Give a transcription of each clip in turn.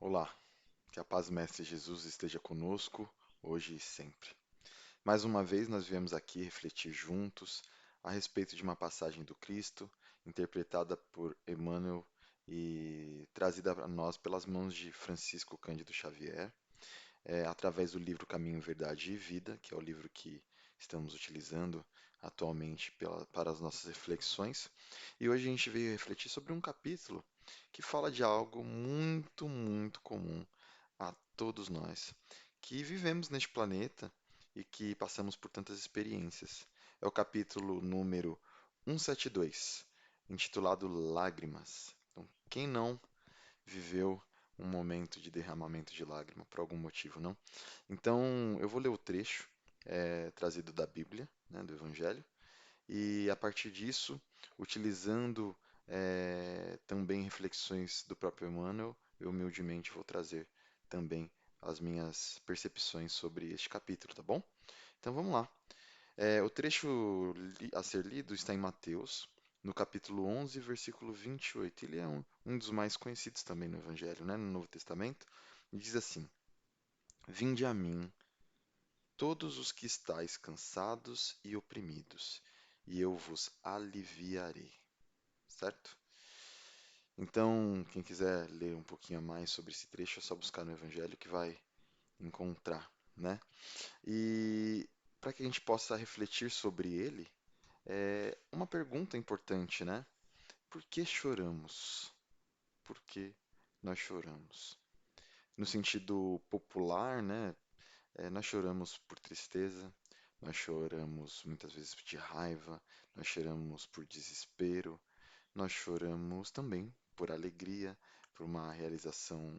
Olá, que a paz do Mestre Jesus esteja conosco, hoje e sempre. Mais uma vez nós viemos aqui refletir juntos a respeito de uma passagem do Cristo, interpretada por Emmanuel e trazida a nós pelas mãos de Francisco Cândido Xavier, através do livro Caminho, Verdade e Vida, que é o livro que estamos utilizando atualmente para as nossas reflexões. E hoje a gente veio refletir sobre um capítulo que fala de algo muito, muito comum a todos nós que vivemos neste planeta e que passamos por tantas experiências. É o capítulo número 172, intitulado Lágrimas. Então, quem não viveu um momento de derramamento de lágrima por algum motivo, não? Então, eu vou ler o trecho trazido da Bíblia, né, do Evangelho, e a partir disso, utilizando também reflexões do próprio Emmanuel, eu humildemente vou trazer também as minhas percepções sobre este capítulo, tá bom? Então vamos lá. O trecho a ser lido está em Mateus, no capítulo 11, versículo 28. Ele é um dos mais conhecidos também no Evangelho, né, no Novo Testamento. E diz assim: Vinde a mim, todos os que estáis cansados e oprimidos, e eu vos aliviarei. Certo? Então, quem quiser ler um pouquinho a mais sobre esse trecho, é só buscar no Evangelho que vai encontrar, né? E para que a gente possa refletir sobre ele, uma pergunta importante, né? Por que choramos? Por que nós choramos? No sentido popular, né? Nós choramos por tristeza, nós choramos muitas vezes de raiva, nós choramos por desespero, nós choramos também por alegria, por uma realização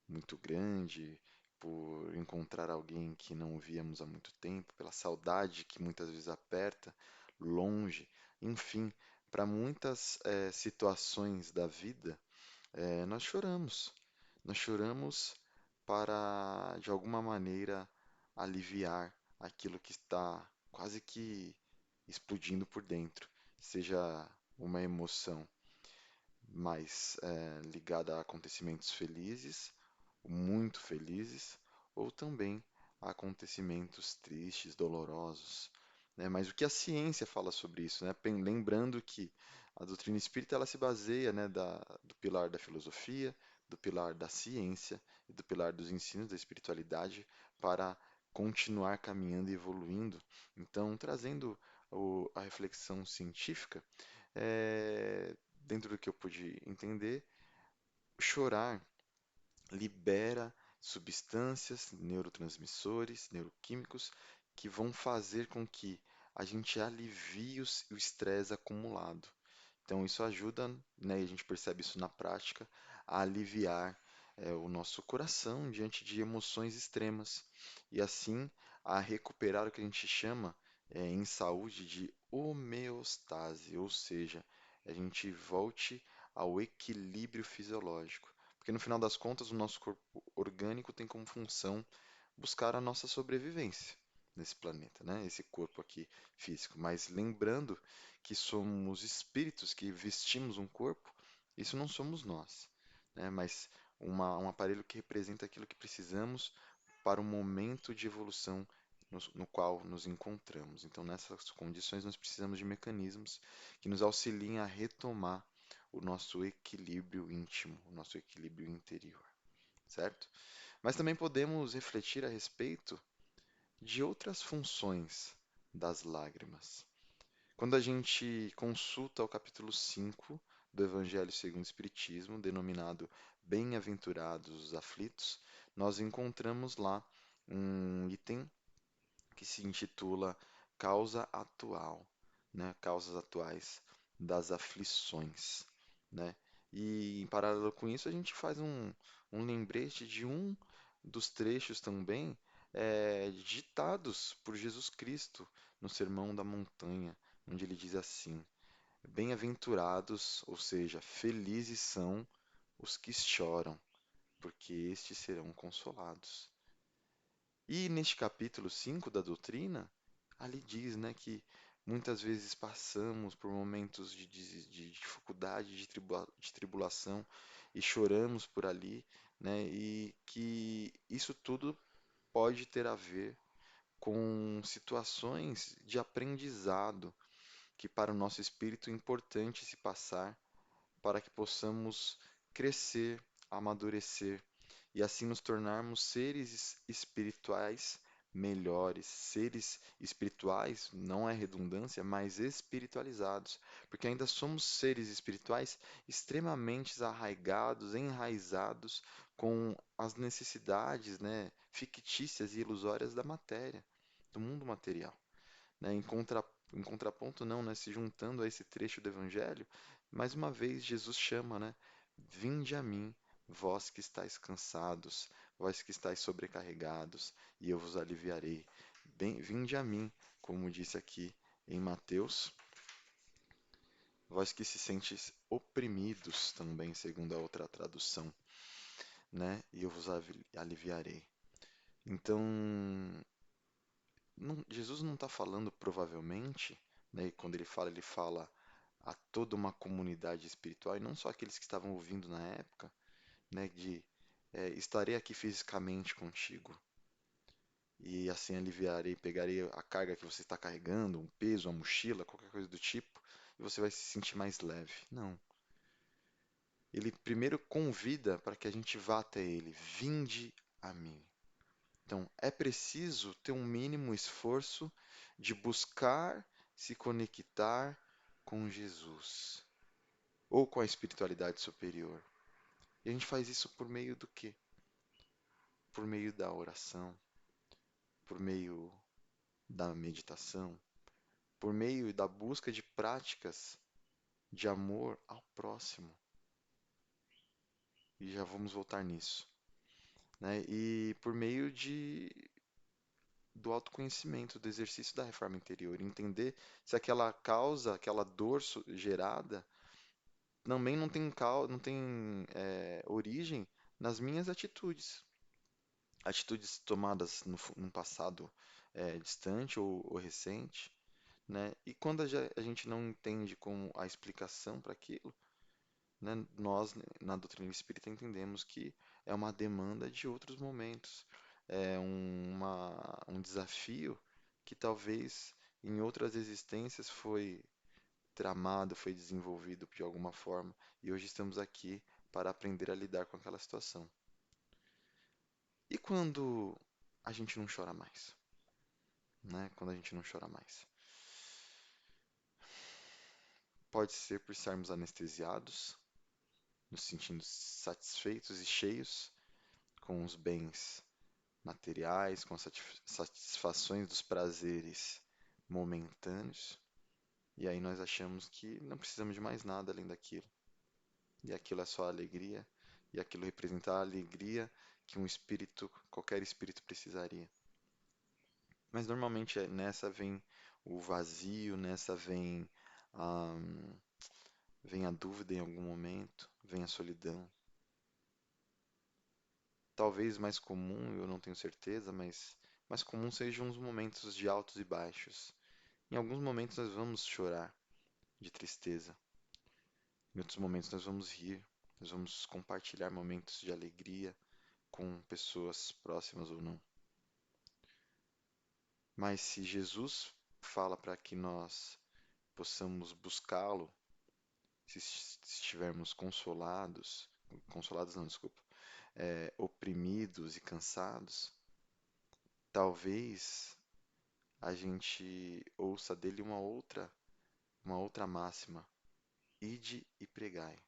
muito grande, por encontrar alguém que não víamos há muito tempo, pela saudade que muitas vezes aperta, longe, enfim, para muitas situações da vida, nós choramos. Nós choramos para, de alguma maneira, aliviar aquilo que está quase que explodindo por dentro, seja uma emoção mais ligada a acontecimentos felizes, muito felizes, ou também a acontecimentos tristes, dolorosos, né? Mas o que a ciência fala sobre isso, né? Lembrando que a doutrina espírita ela se baseia, né, do pilar da filosofia, do pilar da ciência e do pilar dos ensinos da espiritualidade para continuar caminhando e evoluindo. Então, trazendo a reflexão científica, dentro do que eu pude entender, chorar libera substâncias, neurotransmissores, neuroquímicos que vão fazer com que a gente alivie o estresse acumulado. Então isso ajuda, né, e a gente percebe isso na prática, a aliviar o nosso coração diante de emoções extremas e assim a recuperar o que a gente chama em saúde de homeostase, ou seja, a gente volte ao equilíbrio fisiológico. Porque no final das contas, o nosso corpo orgânico tem como função buscar a nossa sobrevivência nesse planeta, né? Esse corpo aqui físico. Mas lembrando que somos espíritos que vestimos um corpo, isso não somos nós, né? Mas um aparelho que representa aquilo que precisamos para o momento de evolução no qual nos encontramos. Então, nessas condições, nós precisamos de mecanismos que nos auxiliem a retomar o nosso equilíbrio íntimo, o nosso equilíbrio interior, certo? Mas também podemos refletir a respeito de outras funções das lágrimas. Quando a gente consulta o capítulo 5 do Evangelho segundo o Espiritismo, denominado Bem-aventurados os aflitos, nós encontramos lá um item que se intitula Causa Atual, né? Causas atuais das aflições, né? E em paralelo com isso, a gente faz um lembrete de um dos trechos também ditados por Jesus Cristo no Sermão da Montanha, onde ele diz assim: Bem-aventurados, ou seja, felizes são os que choram, porque estes serão consolados. E neste capítulo 5 da doutrina, ali diz, né, que Muitas vezes passamos por momentos de dificuldade, de tribulação e choramos por ali, né? E que isso tudo pode ter a ver com situações de aprendizado que para o nosso espírito é importante se passar para que possamos crescer, amadurecer e assim nos tornarmos seres espirituais melhores, seres espirituais, não é redundância, mas espiritualizados, porque ainda somos seres espirituais extremamente arraigados, enraizados com as necessidades, né, fictícias e ilusórias da matéria, do mundo material, né? Em contraponto, não, né? Se juntando a esse trecho do Evangelho, mais uma vez Jesus chama, né? Vinde a mim, vós que estáis cansados, vós que estáis sobrecarregados, e eu vos aliviarei. Vinde a mim, como disse aqui em Mateus, vós que se sentes oprimidos também, segundo a outra tradução, né? E eu vos aliviarei. Então, Jesus não está falando provavelmente, né, e quando ele fala a toda uma comunidade espiritual, e não só aqueles que estavam ouvindo na época, né, de estarei aqui fisicamente contigo, e assim aliviarei, pegarei a carga que você está carregando, um peso, uma mochila, qualquer coisa do tipo, e você vai se sentir mais leve. Não. Ele primeiro convida para que a gente vá até ele. Vinde a mim. Então, é preciso ter um mínimo esforço de buscar se conectar com Jesus ou com a espiritualidade superior. E a gente faz isso por meio do quê? Por meio da oração, por meio da meditação, por meio da busca de práticas de amor ao próximo. E já vamos voltar nisso, né? E por meio do autoconhecimento, do exercício da reforma interior, entender se aquela causa, aquela dor gerada, também não tem origem nas minhas atitudes, atitudes tomadas no passado distante ou recente, né? E quando a gente não entende como a explicação para aquilo, né, nós, na doutrina espírita, entendemos que é uma demanda de outros momentos, é um desafio que talvez em outras existências foi tramado, foi desenvolvido de alguma forma, e hoje estamos aqui para aprender a lidar com aquela situação. E quando a gente não chora mais, né? Quando a gente não chora mais. Pode ser por estarmos anestesiados, nos sentindo satisfeitos e cheios com os bens materiais, com as satisfações dos prazeres momentâneos, e aí nós achamos que não precisamos de mais nada além daquilo. E aquilo é só alegria, e aquilo representa a alegria que um espírito, qualquer espírito precisaria. Mas normalmente nessa vem o vazio, nessa a, vem a dúvida em algum momento, vem a solidão. Talvez mais comum, eu não tenho certeza, mas mais comum sejam os momentos de altos e baixos. Em alguns momentos nós vamos chorar de tristeza, em outros momentos nós vamos rir, nós vamos compartilhar momentos de alegria com pessoas próximas ou não. Mas se Jesus fala para que nós possamos buscá-lo, se estivermos consolados não, desculpa, oprimidos e cansados, talvez a gente ouça dele uma outra máxima: ide e pregai.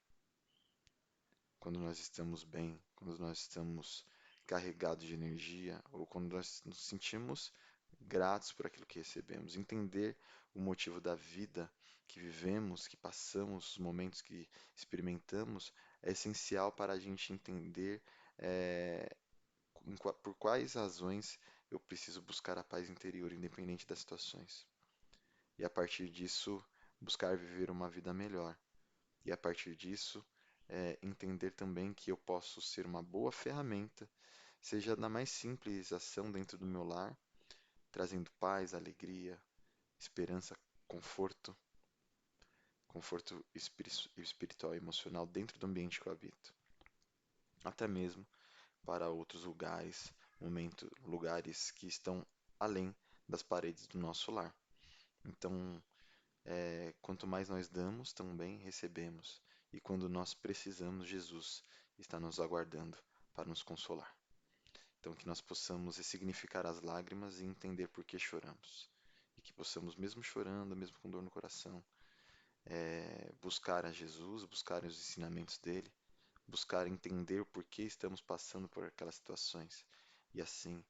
Quando nós estamos bem, quando nós estamos carregados de energia, ou quando nós nos sentimos gratos por aquilo que recebemos, entender o motivo da vida que vivemos, que passamos, os momentos que experimentamos, é essencial para a gente entender eh, por quais razões eu preciso buscar a paz interior, independente das situações. E a partir disso, buscar viver uma vida melhor. E a partir disso, entender também que eu posso ser uma boa ferramenta, seja na mais simples ação dentro do meu lar, trazendo paz, alegria, esperança conforto, conforto espiritual e emocional dentro do ambiente que eu habito, até mesmo para outros lugares, lugares que estão além das paredes do nosso lar. Então, quanto mais nós damos, também recebemos. E quando nós precisamos, Jesus está nos aguardando para nos consolar. Então, que nós possamos ressignificar as lágrimas e entender por que choramos. E que possamos, mesmo chorando, mesmo com dor no coração, buscar a Jesus, buscar os ensinamentos dele, buscar entender por que estamos passando por aquelas situações. E assim,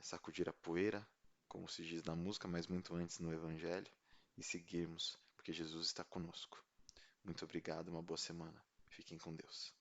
sacudir a poeira, como se diz na música, mas muito antes no Evangelho, e seguirmos, porque Jesus está conosco. Muito obrigado, uma boa semana. Fiquem com Deus.